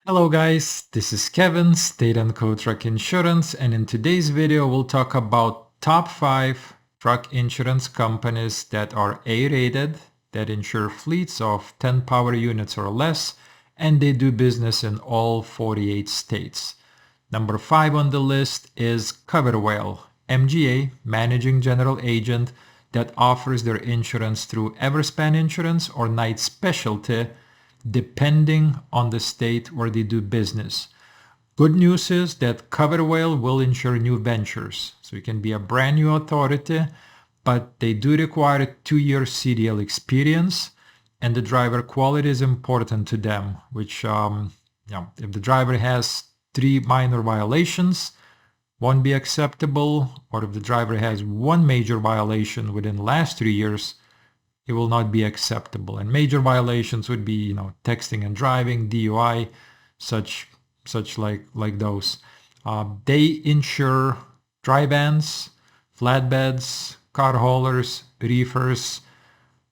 Hello guys, this is Kevin, State and Co Truck Insurance, and in today's video we'll talk about top 5 truck insurance companies that are A-rated, that insure fleets of 10 power units or less, and they do business in all 48 states. Number 5 on the list is CoverWhale, MGA, Managing General Agent, that offers their insurance through Everspan Insurance or Knight Specialty, depending on the state where they do business. Good news is that CoverWhale will insure new ventures. So you can be a brand new authority, but they do require a 2-year CDL experience, and the driver quality is important to them, which, if the driver has 3 minor violations, won't be acceptable, or if the driver has 1 major violation within the last 3 years, it will not be acceptable. And major violations would be, texting and driving, DUI, such like those. They insure dry vans, flatbeds, car haulers, reefers.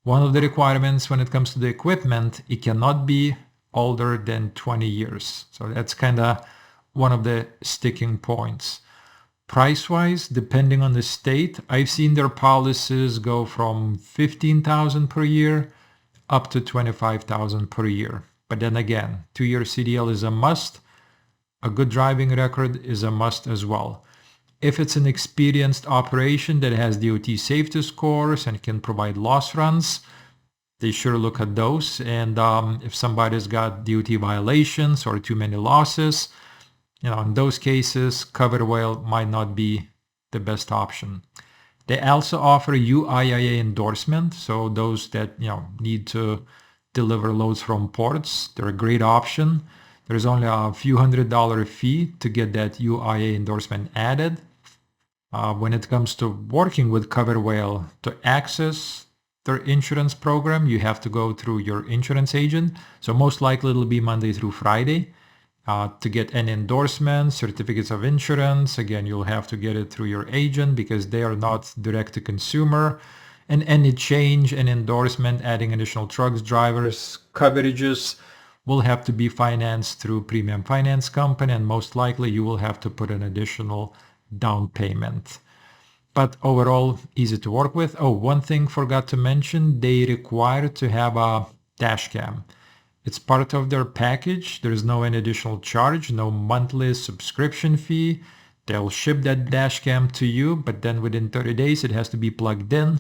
One of the requirements when it comes to the equipment, it cannot be older than 20 years. So that's kind of one of the sticking points. Price-wise, depending on the state, I've seen their policies go from $15,000 per year up to $25,000 per year. But then again, 2-year CDL is a must. A good driving record is a must as well. If it's an experienced operation that has DOT safety scores and can provide loss runs, they sure look at those. And if somebody's got DOT violations or too many losses, in those cases, CoverWhale might not be the best option. They also offer UIIA endorsement, so those that need to deliver loads from ports, they're a great option. There's only a few $100 fee to get that UIIA endorsement added. When it comes to working with CoverWhale, to access their insurance program, you have to go through your insurance agent. So most likely it'll be Monday through Friday. To get an endorsement, certificates of insurance, again, you'll have to get it through your agent because they are not direct to consumer. And any change in endorsement, adding additional trucks, drivers, coverages, will have to be financed through premium finance company, and most likely you will have to put an additional down payment. But overall, easy to work with. Oh, one thing forgot to mention, they require to have a dash cam. It's part of their package. There's no any additional charge, no monthly subscription fee. They'll ship that dash cam to you, but then within 30 days it has to be plugged in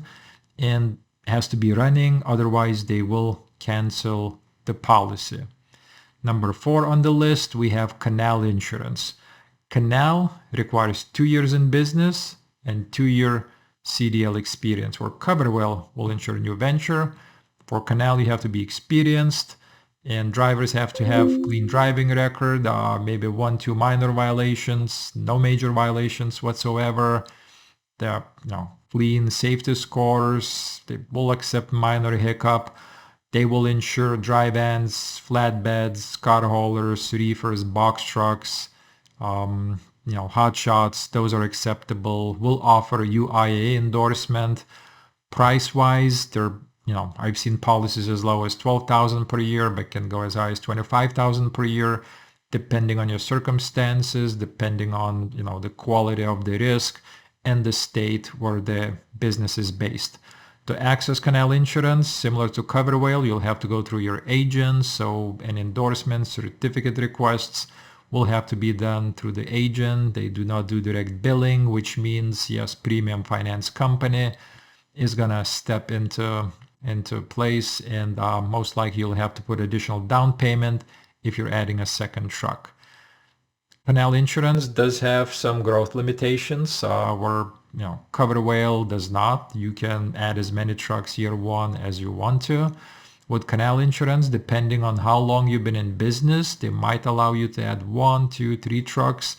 and has to be running. Otherwise, they will cancel the policy. Number 4 on the list, we have CANAL Insurance. CANAL requires 2 years in business and 2-year CDL experience, where CoverWhale will insure new venture. For CANAL, you have to be experienced, and drivers have to have clean driving record, maybe 1-2 minor violations, no major violations whatsoever. They're clean safety scores. They will accept minor hiccup. They will insure dry vans, flatbeds, car haulers, reefers, box trucks, hot shots. Those are acceptable. Will offer UIA endorsement. Price-wise, they're I've seen policies as low as $12,000 per year, but can go as high as $25,000 per year, depending on your circumstances, depending on the quality of the risk and the state where the business is based. To access CANAL Insurance, similar to CoverWhale, you'll have to go through your agent. So an endorsement, certificate requests will have to be done through the agent. They do not do direct billing, which means, yes, premium finance company is gonna step into place, and most likely you'll have to put additional down payment if you're adding a second truck. CANAL Insurance does have some growth limitations where CoverWhale does not. You can add as many trucks year 1 as you want to. With CANAL Insurance, depending on how long you've been in business, they might allow you to add 1, 2, 3 trucks.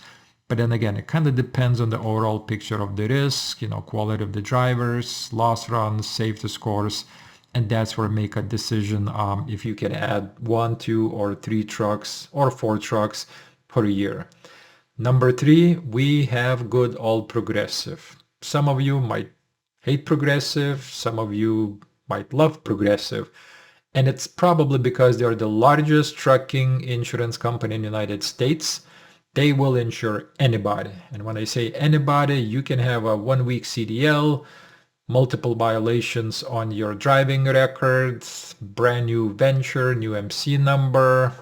But then again, it kind of depends on the overall picture of the risk, quality of the drivers, loss runs, safety scores, and that's where make a decision if you can add 1, 2, or 3 trucks or 4 trucks per year. Number 3, we have good old Progressive. Some of you might hate Progressive, some of you might love Progressive. And it's probably because they're the largest trucking insurance company in the United States. They will insure anybody. And when I say anybody, you can have a 1-week CDL, multiple violations on your driving records, brand new venture, new MC number.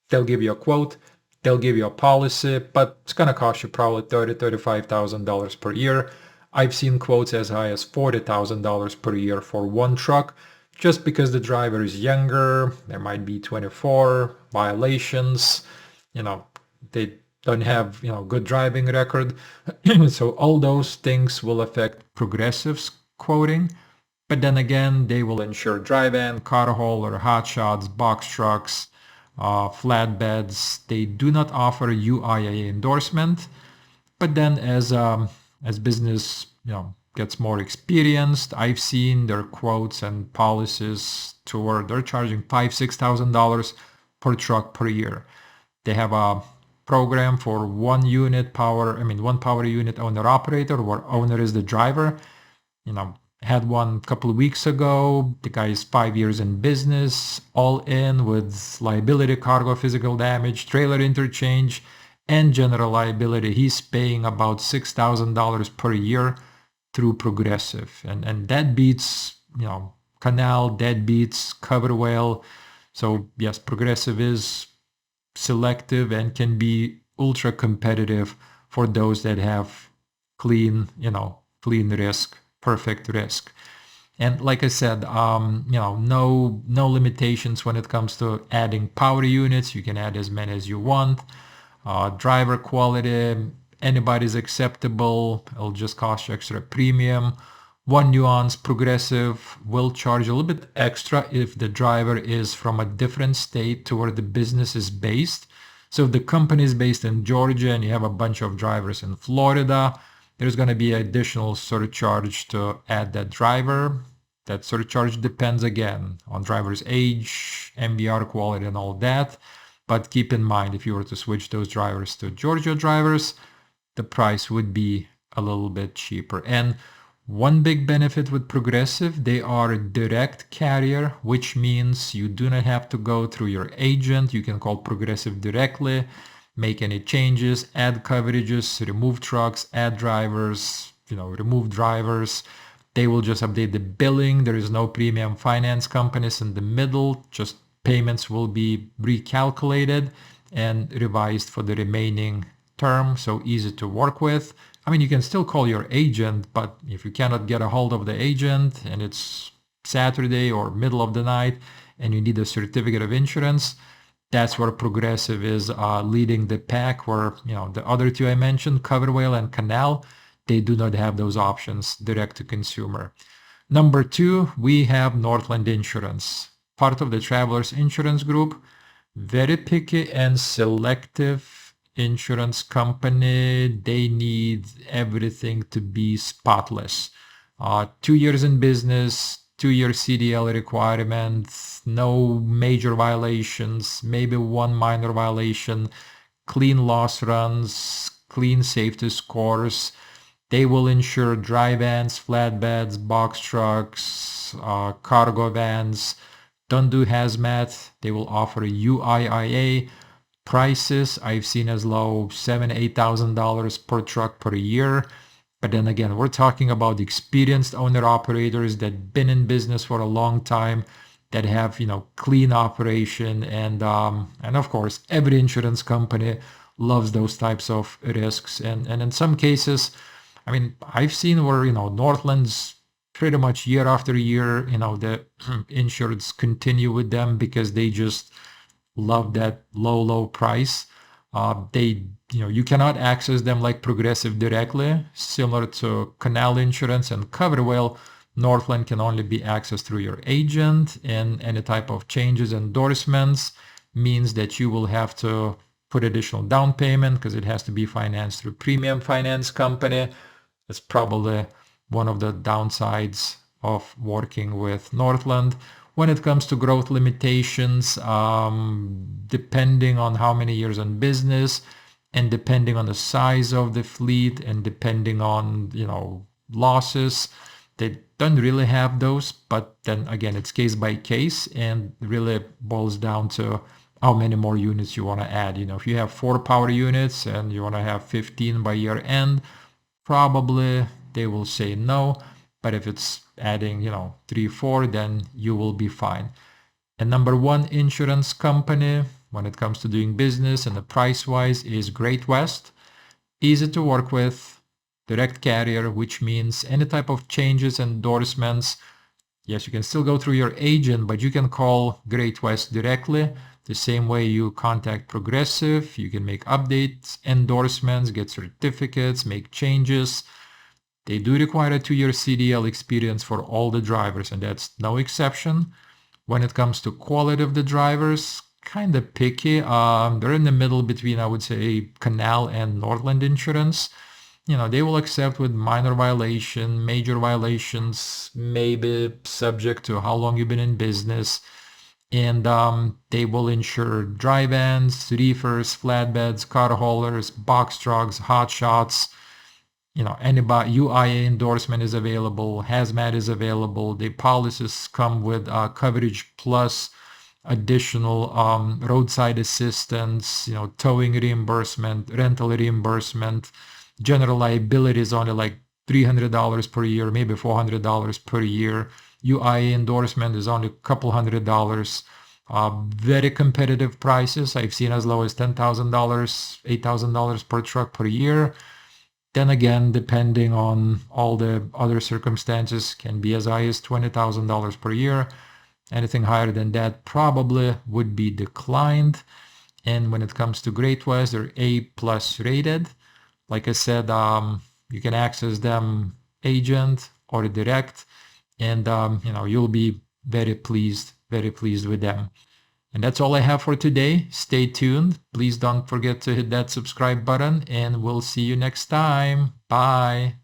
They'll give you a quote, they'll give you a policy, but it's going to cost you probably $35,000 per year. I've seen quotes as high as $40,000 per year for one truck, just because the driver is younger. There might be 24 violations, they don't have good driving record. So all those things will affect Progressive's quoting. But then again, they will insure dry van, car hauler, hot shots, box trucks, flatbeds. They do not offer UIA endorsement. But then as business gets more experienced, I've seen their quotes and policies to where they're charging $5,000-$6,000 per truck per year. They have a program for one power unit owner operator, where owner is the driver. Had one a couple of weeks ago. The guy is 5 years in business, all in with liability, cargo, physical damage, trailer interchange, and general liability. He's paying about $6,000 per year through Progressive. And that beats, CANAL, that beats Cover Whale. So yes, Progressive is selective and can be ultra competitive for those that have clean risk, perfect risk. And like I said, no limitations when it comes to adding power units. You can add as many as you want. Driver quality, anybody's acceptable. It'll just cost you extra premium. One nuance, Progressive will charge a little bit extra if the driver is from a different state to where the business is based. So if the company is based in Georgia and you have a bunch of drivers in Florida, there's going to be an additional surcharge to add that driver. That surcharge depends again on driver's age, MBR quality, and all that. But keep in mind, if you were to switch those drivers to Georgia drivers, the price would be a little bit cheaper. And one big benefit with Progressive, they are a direct carrier, which means you do not have to go through your agent. You can call Progressive directly, make any changes, add coverages, remove trucks, add drivers, remove drivers. They will just update the billing. There is no premium finance companies in the middle. Just payments will be recalculated and revised for the remaining term. So easy to work with. You can still call your agent, but if you cannot get a hold of the agent and it's Saturday or middle of the night and you need a certificate of insurance, that's where Progressive is leading the pack, where the other two I mentioned, Cover Whale and CANAL, they do not have those options direct to consumer. Number 2, we have Northland Insurance, part of the Travelers Insurance Group, very picky and selective insurance company. They need everything to be spotless. 2 years in business, 2-year CDL requirements, no major violations, maybe one minor violation, clean loss runs, clean safety scores. They will insure dry vans, flatbeds, box trucks, cargo vans. Don't do hazmat. They will offer UIIA. Prices I've seen as low $7,000-$8,000 per truck per year. But then again, we're talking about experienced owner-operators that been in business for a long time, that have clean operation, and of course every insurance company loves those types of risks. And in some cases, I've seen where Northland's pretty much year after year, the insureds continue with them because they just love that low price. You cannot access them like Progressive directly. Similar to CANAL Insurance and Cover Whale, Northland can only be accessed through your agent, and any type of changes, endorsements, means that you will have to put additional down payment because it has to be financed through premium finance company. That's probably one of the downsides of working with Northland. When it comes to growth limitations, depending on how many years in business, and depending on the size of the fleet, and depending on losses, don't really have those, but then again, it's case by case and really boils down to how many more units you want to add. If you have 4 power units and you want to have 15 by year end, probably they will say no. But if it's adding, 3, 4, then you will be fine. And number one insurance company when it comes to doing business and the price wise is Great West. Easy to work with, direct carrier, which means any type of changes, endorsements. Yes, you can still go through your agent, but you can call Great West directly. The same way you contact Progressive, you can make updates, endorsements, get certificates, make changes. They do require a 2-year CDL experience for all the drivers, and that's no exception. When it comes to quality of the drivers, kind of picky. They're in the middle between, I would say, CANAL and Northland Insurance. They will accept with minor violation, major violations, maybe subject to how long you've been in business. And they will insure dry vans, reefers, flatbeds, car haulers, box trucks, hot shots. Anybody, UIA endorsement is available, hazmat is available. The policies come with coverage plus additional roadside assistance, towing reimbursement, rental reimbursement. General liability is only like $300 per year, maybe $400 per year. UIA endorsement is only a couple $100. Very competitive prices. I've seen as low as $10,000, $8,000 per truck per year. Then again, depending on all the other circumstances, can be as high as $20,000 per year. Anything higher than that probably would be declined. And when it comes to Great West, they're A+ rated. Like I said, you can access them agent or direct, and you'll be very pleased with them. And that's all I have for today. Stay tuned. Please don't forget to hit that subscribe button, and we'll see you next time. Bye.